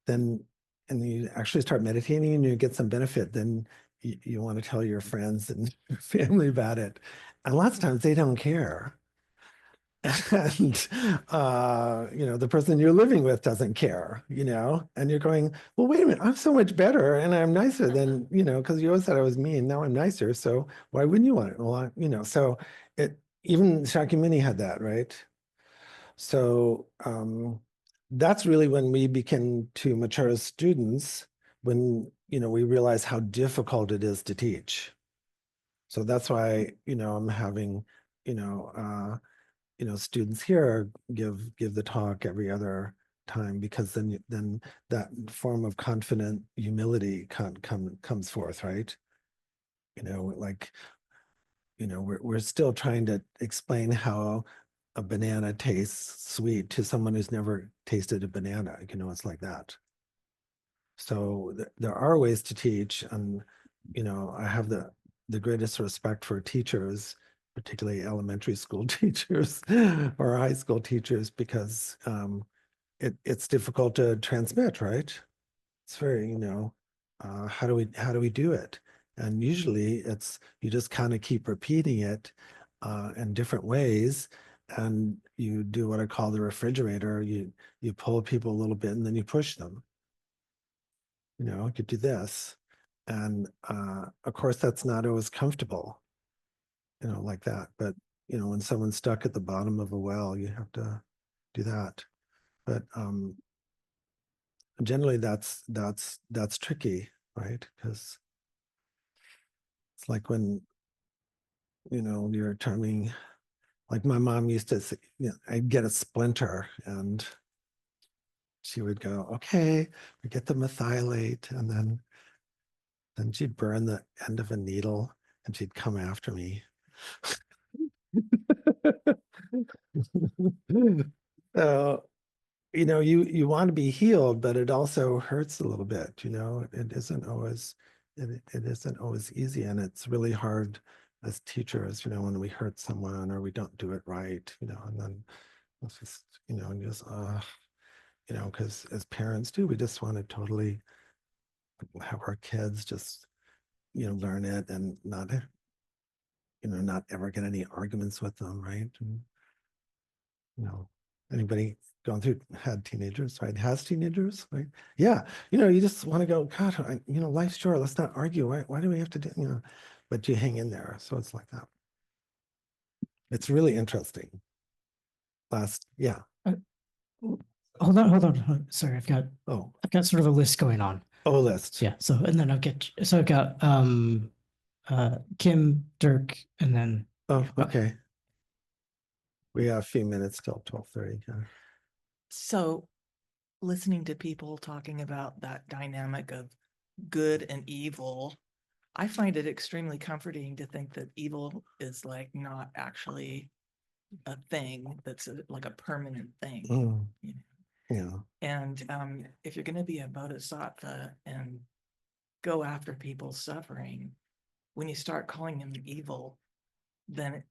then, and you actually start meditating and you get some benefit, then you want to tell your friends and your family about it. And lots of times they don't care. And, you know, the person you're living with doesn't care, you know, and you're going, well, wait a minute, I'm so much better and I'm nicer than, you know, because you always said I was mean. Now I'm nicer. So why wouldn't you want it? Well, you know, so even Shakyamuni had that, right? So that's really when we begin to mature as students, when, you know, we realize how difficult it is to teach. So that's why, you know, I'm having, you know, students here give the talk every other time, because then that form of confident humility comes forth, right? You know, like, you know, we're still trying to explain how a banana tastes sweet to someone who's never tasted a banana. You know, it's like that. So there are ways to teach, and you know, I have the greatest respect for teachers, particularly elementary school teachers or high school teachers, because it's difficult to transmit, right? It's very, you know, how do we do it? And usually it's, you just kind of keep repeating it in different ways, and you do what I call the refrigerator. You pull people a little bit and then you push them. You know, you do this, and of course that's not always comfortable, you know, like that. But you know, when someone's stuck at the bottom of a well, you have to do that. But generally that's tricky, right? Because it's like when, you know, you're turning, like my mom used to say, you know, I'd get a splinter and she would go, okay, we get the methylate, and then she'd burn the end of a needle and she'd come after me. So, you know, you want to be healed, but it also hurts a little bit, you know. It isn't always it isn't always easy, and it's really hard as teachers, you know, when we hurt someone or we don't do it right, you know, and then it's just, you know, and just you know, because as parents too, we just want to totally have our kids just, you know, learn it and not, you know, not ever get any arguments with them, right? And, you know, anybody gone through, had teenagers, right? Has teenagers, right? Yeah, you know, you just want to go, God, you know, life's short. Let's not argue. Why do we have to do, you know? But you hang in there. So it's like that. It's really interesting. Yeah. Hold on. Sorry, I've got sort of a list going on. Oh, list. Yeah. So, and then I've got Kim, Dirk, and then. Oh, okay. We have a few minutes till 12:30. Yeah. So listening to people talking about that dynamic of good and evil, I find it extremely comforting to think that evil is like not actually a thing that's like a permanent thing. You know? Yeah. And if you're going to be a bodhisattva and go after people's suffering, when you start calling them evil, then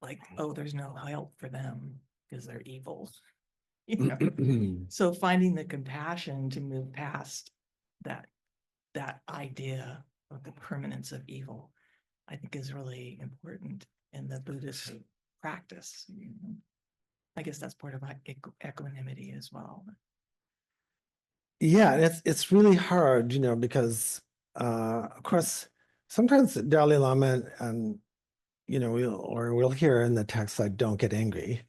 like, oh, there's no help for them because they're evil. You know? So finding the compassion to move past that idea of the permanence of evil, I think is really important. in the Buddhist practice. I guess that's part of equanimity as well. Yeah, and it's really hard, because of course sometimes the Dalai Lama and we'll hear in the text, like, don't get angry.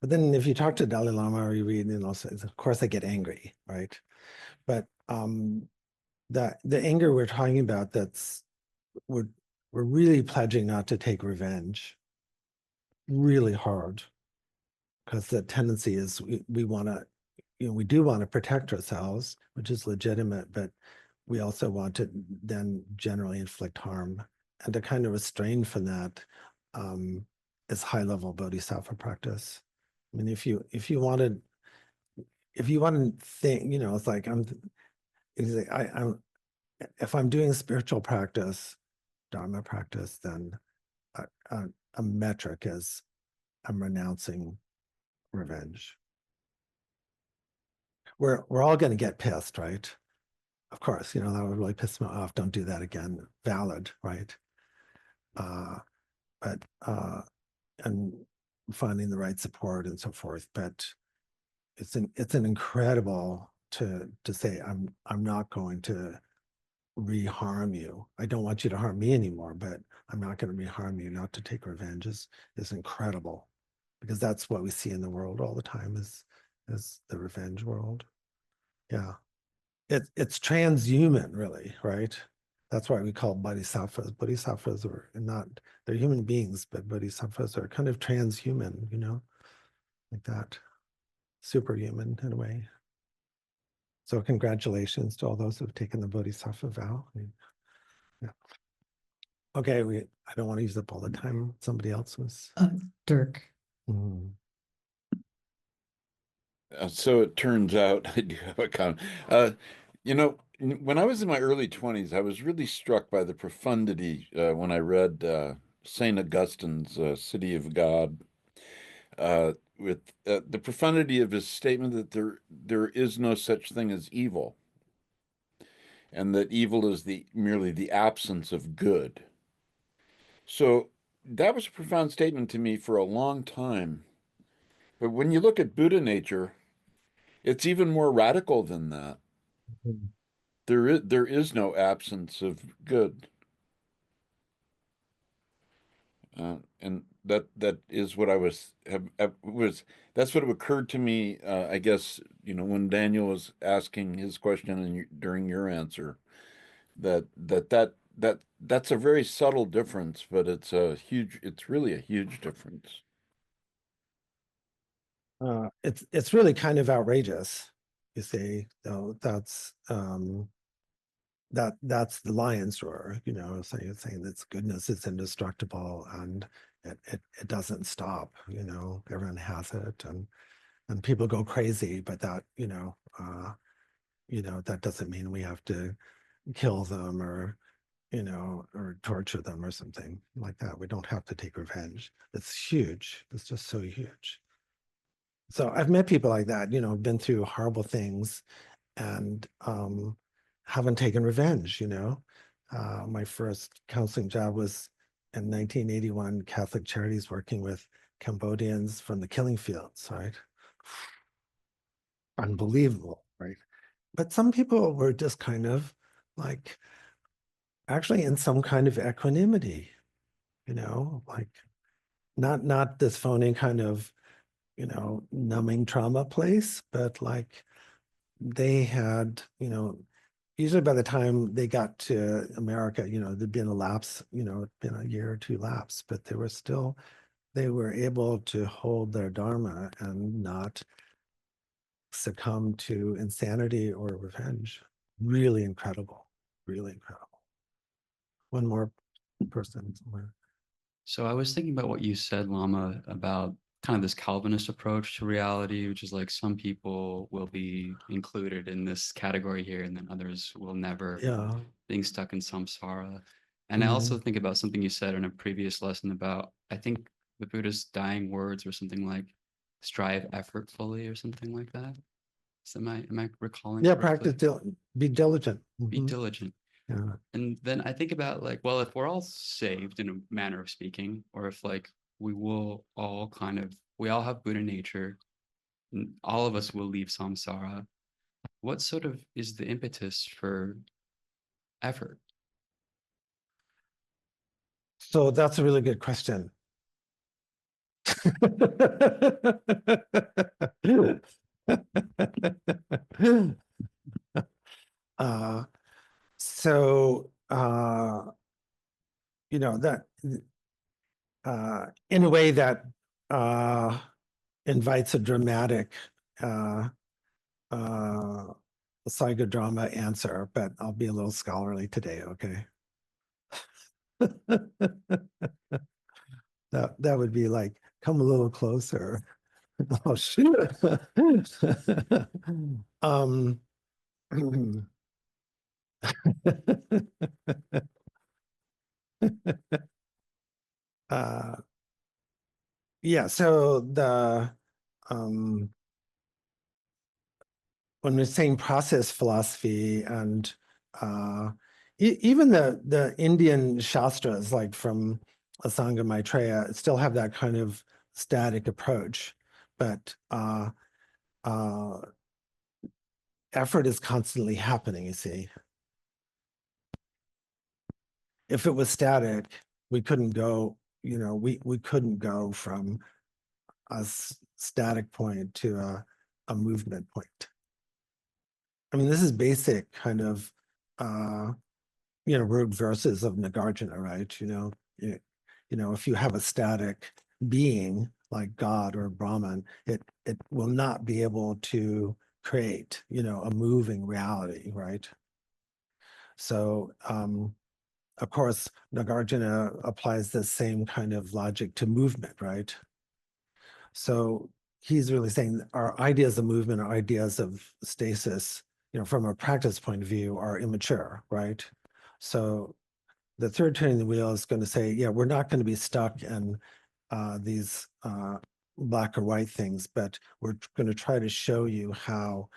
But then if you talk to Dalai Lama or you read, says, of course I get angry, right? But the anger we're talking about, we're really pledging not to take revenge really hard, because the tendency is we want to, we do want to protect ourselves, which is legitimate, but we also want to then generally inflict harm, and to kind of restrain from that is high level bodhisattva practice. I mean, if you want to think, it's like if I'm doing spiritual practice, Dharma practice, then a metric is I'm renouncing revenge. We're all going to get pissed, right? Of course, that would really piss me off. Don't do that again. Valid, right? But and finding the right support and so forth. But it's an incredible to say I'm not going to re-harm you. I don't want you to harm me anymore, but I'm not going to re-harm you. Not to take revenge is incredible, because that's what we see in the world all the time is the revenge world. Yeah. It's transhuman, really, right? That's why we call bodhisattvas. Bodhisattvas are not, they're human beings, but bodhisattvas are kind of transhuman, like that. Superhuman in a way. So congratulations to all those who've taken the bodhisattva vow. Yeah. Okay, I don't want to use up all the time. Somebody else was. Dirk. Hmm. So it turns out I do have a comment. When I was in my early 20s, I was really struck by the profundity when I read St. Augustine's City of God, with the profundity of his statement that there is no such thing as evil, and that evil is merely the absence of good. So that was a profound statement to me for a long time. But when you look at Buddha nature, it's even more radical than that. Mhm. There is no absence of good. And that is what that's what occurred to me, I guess, when Daniel was asking his question and during your answer, that's a very subtle difference, but it's really a huge difference. It's really kind of outrageous, you see. So that's the lion's roar, saying that goodness is indestructible and it doesn't stop, everyone has it, and people go crazy, but that, that doesn't mean we have to kill them or torture them or something like that. We don't have to take revenge. It's huge. It's just so huge. So I've met people like that, been through horrible things and haven't taken revenge, My first counseling job was in 1981, Catholic Charities, working with Cambodians from the killing fields, right? Unbelievable, right? But some people were just kind of like actually in some kind of equanimity, like not this phony kind of, numbing trauma place, but like they had, usually by the time they got to America, there'd been a lapse, it'd been a year or two lapse, but they were able to hold their Dharma and not succumb to insanity or revenge. Really incredible, really incredible. One more person somewhere. So I was thinking about what you said, Lama, about kind of this Calvinist approach to reality, which is like some people will be included in this category here, and then others will never, Yeah. being stuck in samsara. And I also think about something you said in a previous lesson about, I think the Buddha's dying words were something like strive effortfully or something like that. So am I recalling Yeah, correctly? be diligent. Be Mhm. diligent. Yeah. And then I think about like, well, if we're all saved in a manner of speaking, or if like we will all we all have Buddha nature, all of us will leave samsara. What sort of is the impetus for effort? So that's a really good question. uh, so that in a way that invites a dramatic psychodrama answer, but I'll be a little scholarly today, okay? That would be like, come a little closer. Oh, shit. uh, yeah, so when we're saying process philosophy and even the Indian Shastras, like from Asanga Maitreya, still have that kind of static approach, but effort is constantly happening, you see. If it was static, we couldn't go, we couldn't go from a static point to a movement point. I mean, this is basic kind of, root verses of Nagarjuna, right? If you have a static being like God or Brahman, it will not be able to create, a moving reality, right? So, of course, Nagarjuna applies the same kind of logic to movement, right? So he's really saying our ideas of movement, our ideas of stasis, from a practice point of view, are immature, right? So the third turning the wheel is going to say, yeah, we're not going to be stuck in these black or white things, but we're going to try to show you how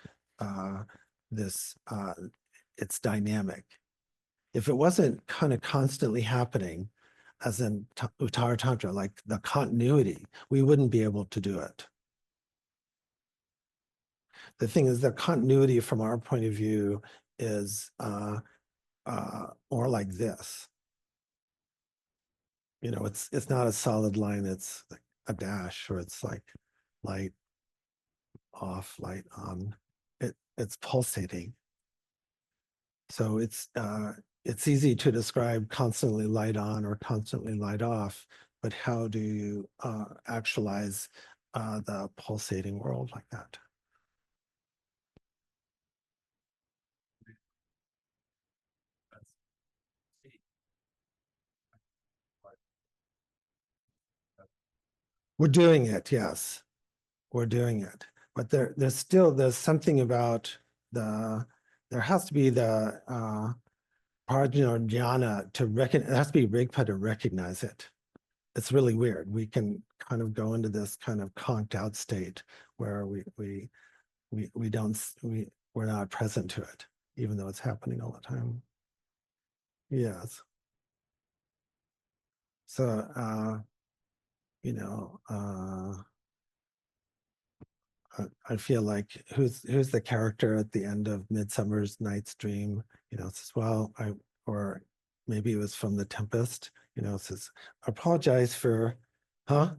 it's dynamic. If it wasn't kind of constantly happening, as in Uttara Tantra, like the continuity, we wouldn't be able to do it. The thing is, the continuity from our point of view is more like this. It's not a solid line, it's like a dash, or it's like light off, light on. It's pulsating. So it's easy to describe constantly light on or constantly light off, but how do you actualize the pulsating world like that? We're doing it, yes. We're doing it. But there's something about there has to be the prajna or jnana to recognize, it has to be rigpa to recognize it. It's really weird. We can kind of go into this kind of conked out state where we're not present to it, even though it's happening all the time. Yes. So I feel like who's the character at the end of Midsummer's Night's Dream? Says, well, or maybe it was from The Tempest. Says, apologize for, huh?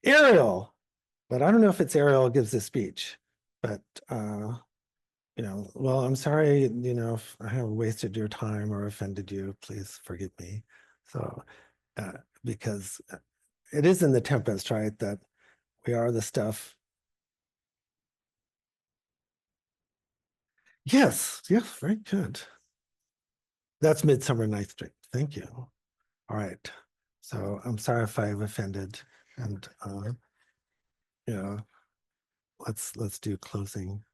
Ariel, but I don't know if it's Ariel gives the speech, but well, I'm sorry, if I have wasted your time or offended you, please forgive me. So, because it is in The Tempest, right, that we are the stuff. Yes, very good. That's Midsummer Night's Dream. Thank you. All right. So I'm sorry if I've offended, and let's do closing.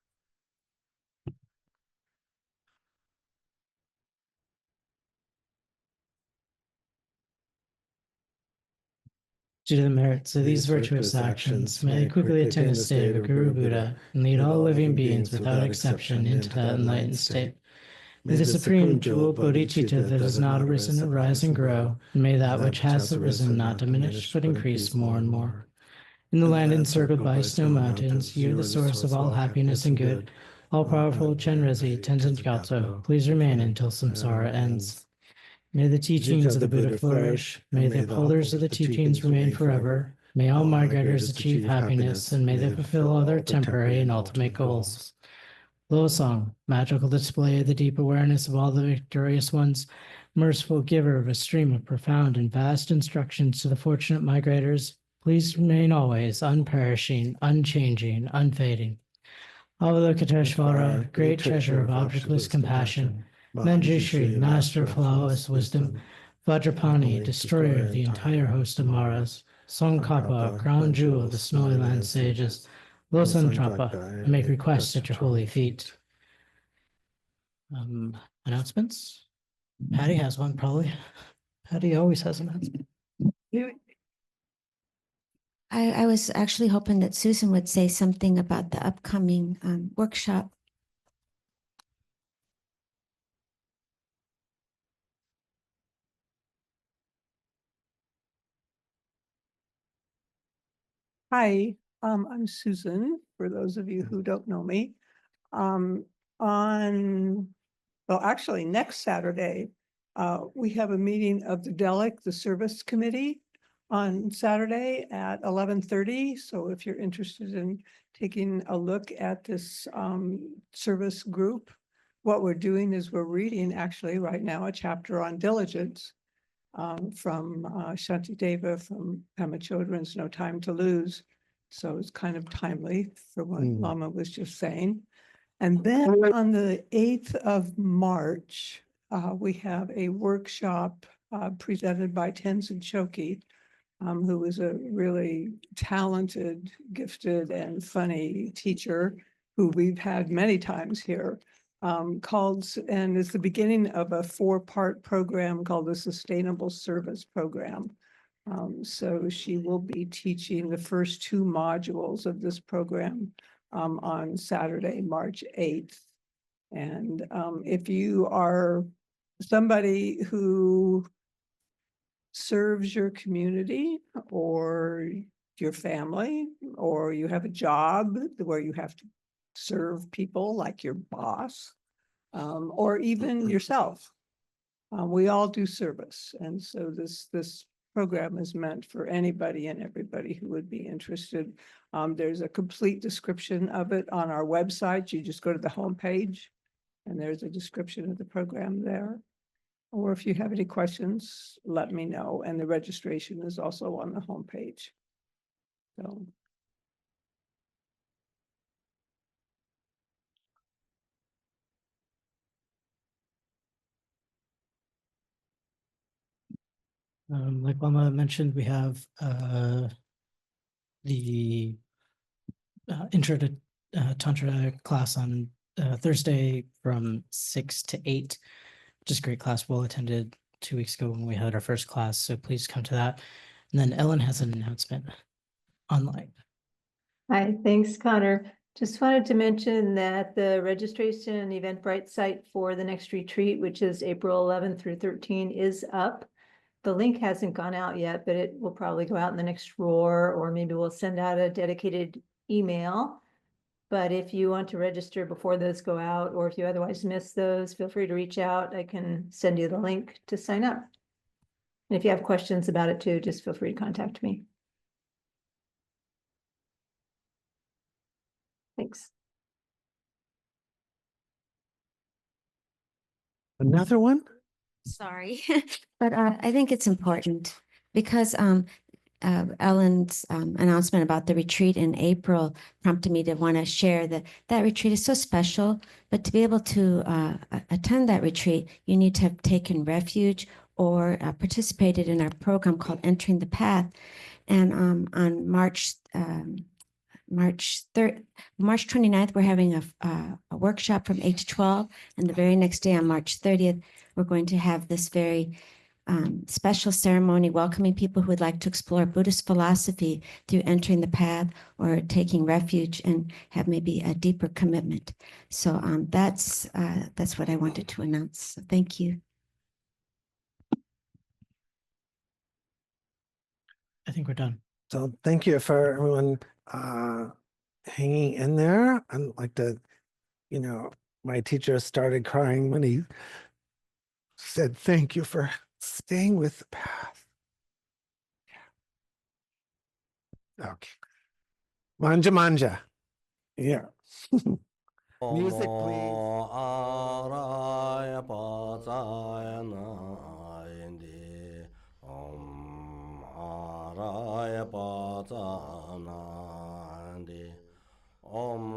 Due to the merits of these virtuous actions, may I quickly attain the state of Guru Buddha and lead all living beings without exception into that enlightened state. May the supreme jewel bodhicitta that has not arisen arise and grow, and may that which has arisen not diminish but increase more and more. In the land encircled by snow mountains, you are the source of all happiness and good. All-powerful Chenrezig Tenzin Gyatso, please remain until samsara ends. May the teachings of the Buddha flourish. May the upholders of the teachings remain forever. May all migrators achieve happiness, and may they fulfill all their temporary and ultimate goals. Losong, magical display of the deep awareness of all the victorious ones, merciful giver of a stream of profound and vast instructions to the fortunate migrators, please remain always unperishing, unchanging, unfading. Avalokiteshvara, great treasure of objectless compassion, Manjushri, master of flawless wisdom, Vajrapani, destroyer of the entire host of Maras, Songkapa, crown jewel of the snowy land sages, Losan Trapa, I make requests at your holy feet. Announcements? Patty has one, probably. Patty always has an announcement. I was actually hoping that Susan would say something about the upcoming workshop. Hi, I'm Susan, for those of you who don't know me. Actually, next Saturday, we have a meeting of the DELIC, the Service Committee, on Saturday at 11:30. So if you're interested in taking a look at this service group, what we're doing is we're reading actually right now a chapter on diligence from Shantideva from Pema Chodron's No Time to Lose. So it's kind of timely for what Lama was just saying. And then on the 8th of March, we have a workshop presented by Tenzin Choki, who is a really talented, gifted, and funny teacher who we've had many times here, and is the beginning of a 4-part program called the Sustainable Service Program. So she will be teaching the first 2 modules of this program on Saturday, March 8th. And if you are somebody who serves your community or your family, or you have a job where you have to serve people like your boss, or even yourself, we all do service. And so this program is meant for anybody and everybody who would be interested. There's a complete description of it on our website. You just go to the homepage and there's a description of the program there. Or if you have any questions, let me know. And the registration is also on the homepage. So. Like Lama mentioned, we have the intro to Tantra class on Thursday from 6 to 8, which is a great class. Well attended 2 weeks ago when we had our first class. So please come to that. And then Ellen has an announcement online. Hi, thanks, Connor. Just wanted to mention that the registration Eventbrite site for the next retreat, which is April 11th through 13, is up. The link hasn't gone out yet, but it will probably go out in the next roar, or maybe we'll send out a dedicated email. But if you want to register before those go out, or if you otherwise miss those, feel free to reach out. I can send you the link to sign up. And if you have questions about it too, just feel free to contact me. Thanks. Another one? Sorry, but I think it's important because Ellen's announcement about the retreat in April prompted me to want to share that retreat is so special. But to be able to attend that retreat, you need to have taken refuge or participated in our program called Entering the Path. And on March 29th, we're having a workshop from 8 to 12. And the very next day on March 30th, we're going to have this very special ceremony welcoming people who would like to explore Buddhist philosophy through entering the path or taking refuge and have maybe a deeper commitment. So that's what I wanted to announce. So thank you. I think we're done. So thank you for everyone hanging in there. I'd like to, my teacher started crying when he said, thank you for staying with the path. Okay. Manja manja. Yeah. Music, please. Om